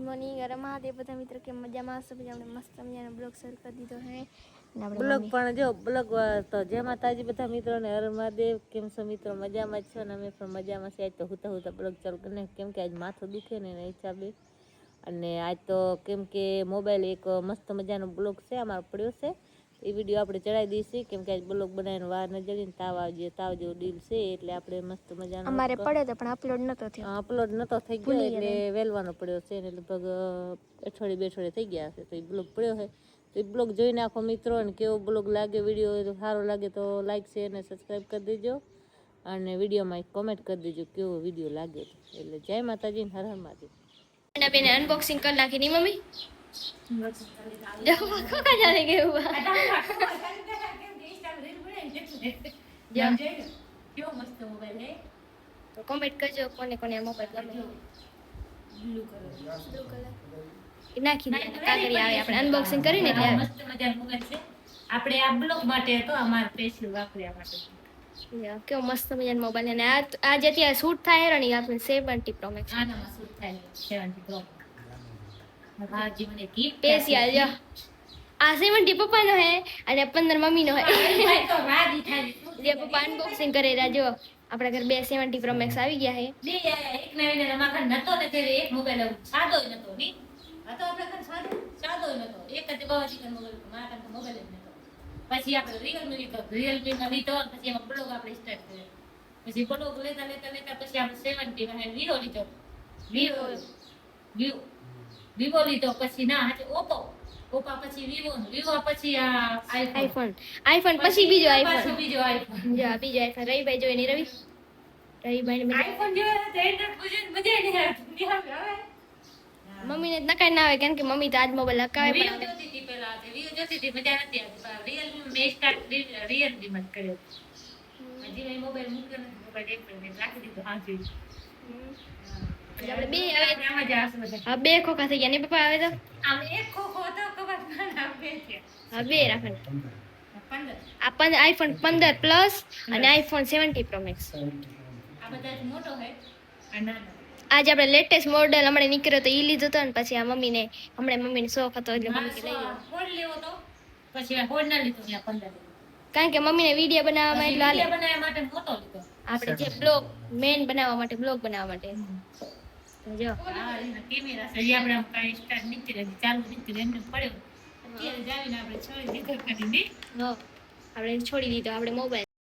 morning રમાદેવ બધા મિત્રો કે મજામાં હશે પછી આપણે મસ્ત મજાનો બ્લોગ શરૂ કરી દીધો હે બ્લોગ પણ જો બ્લોગ તો જય માતાજી બધા મિત્રોને હર મહાદેવ કેમ છો મિત્રો મજામાં જ છો ને અમે પણ મજામાં છે આજ તો હુતા બ્લોગ ચાલુ કરીને કેમ કે આજ માથું દુખે ને એના હિસાબે અને આજ તો કેમ કે મોબાઈલ એક મસ્ત મજાનો બ્લોગ છે અમારો પડ્યો છે એ વિડીયો આપણે ચડાવી દઈશું કેમ કે આજ બ્લોગ બનાવીને વાર ન જડીને તાવ જેવો ડીલ છે એટલે આપણે મસ્ત મજાનો અમારે પડ્યો તો પણ અપલોડ નતો થઈ ગયો એટલે વેલવાનો પડ્યો છે ને લગભગ અઠવાડિયે 2 અઠવાડિયે થઈ ગયા હશે તો એ બ્લોગ પડ્યો છે તો એ બ્લોગ જોઈ નાખો મિત્રો અને કેવો બ્લોગ લાગે વિડીયો સારો લાગે તો લાઈક શેર અને સબસ્ક્રાઈબ કરી દેજો અને વિડીયોમાં કોમેન્ટ કરી દેજો કેવો વિડીયો લાગે એટલે જય માતાજી હર હર મહાદેવ એના બેને અનબોક્સિંગ કરી નાખી ની મમ્મી देखो का जाने के हुआ क्यों मस्त मोबाइल है तो कमेंट करજો કોને કોને આ મોબાઈલ ગમે બ્લુ કલર નાખી દે કાગળી આવે આપણે અનબોક્સિંગ કરીને એટલે મસ્ત મજાનો મોબાઈલ છે આપણે આ બ્લોગ માટે તો અમાર સ્પેશિયલ વાપર્યા માટે કેવો મસ્ત મજાનો મોબાઈલ અને આ જે ત્યાં શૂટ થાય ને આપણે 70 પ્રો મેક્સ આનામાં શૂટ થાય 70 પ્રો હા જીવને ગિફ્ટ સ્પેશિયલ જો આ 70 પપ્પાનો હે અને 15 મમ્મીનો હે તો રાજી થાય જે પપ્પા અનબોક્સિંગ કરે રાજો આપણા ઘર 70 પ્રો મેક્સ આવી ગયા હે બે એક નવીને રમાખન નતો ને તે એક મોબાઈલ સાદો નતો ની આ તો આપણે ઘર સાદો નતો એક જ બાવાજી નો મોબાઈલ મારા તો મોબાઈલ જ નતો પછી આપણે રિયલમી માં લીધો પછી એમાં બ્લોગ આપણે સ્ટાર્ટ કર્યો પછી બ્લોગ લેતા પછી આપણે 70 માં વિવો લીધો વિવો લીધો પછી ના આજે ઓપ્પો પછી વિવો પછી આ આઈફોન પછી બીજો આઈફોન પાછો બીજો આઈફોન જો આ બીજો આઈફોન રવિભાઈ જોઈ ની રવિભાઈ ને આઈફોન જો એન્ડ્રોઇડ પૂજન મજા નહીં આવતી હવે મમ્મીને જ નકાઈ ના આવે કેમ કે મમ્મી તો આજ મોબાઈલ હકાવે વિવો જોતી હતી પહેલા વિવો જોતી હતી મજા નથી આવતી રિયલમી મે સ્ટાર્ટ રિયલમી માં કર્યો હજી મેં મોબાઈલ મૂક્યો નથી મોબાઈલ એક મિનિટ રાખી દીધો હા જોઈ આપણે બે હવે આમાં જ આવશે બધા હા બે ખોખા થઈ ગયા ને પપ્પા આવે તો આમ એક ખોખો તો કબાટ ના બે છે હા બે રાખો 15 આ આઈફોન 15 પ્લસ અને આઈફોન 70 પ્રો મેક્સ આ બધા જ મોટો હે આ નાનો આજે આપણે લેટેસ્ટ મોડેલ હમણાં નીકળ્યો તો ઈ લીધો તો ને પછી આ મમ્મીને મમ્મીને શોખ હતો એટલે મમ્મી કે લઈ લો ફોન લેવો તો પછી આ ફોન ના લીધો ત્યાં 15 કારણ કે મમ્મીને વિડિયો બનાવવામાં એટલો હાલે બનાવવા માટે મોટો લીધો આપણે જે બ્લોગ મેન બનાવવા માટે બ્લોગ બનાવવા માટે તો જો હા એના કેમેરા છે જે આપણે કાઈ સ્ટાર્ટ નીચે રહી ચાલુ નીચે એમને પડ્યો અત્યારે જાવીને આપણે છોડી દીધો કરીને આપણે છોડી દીધો આપણે મોબાઈલ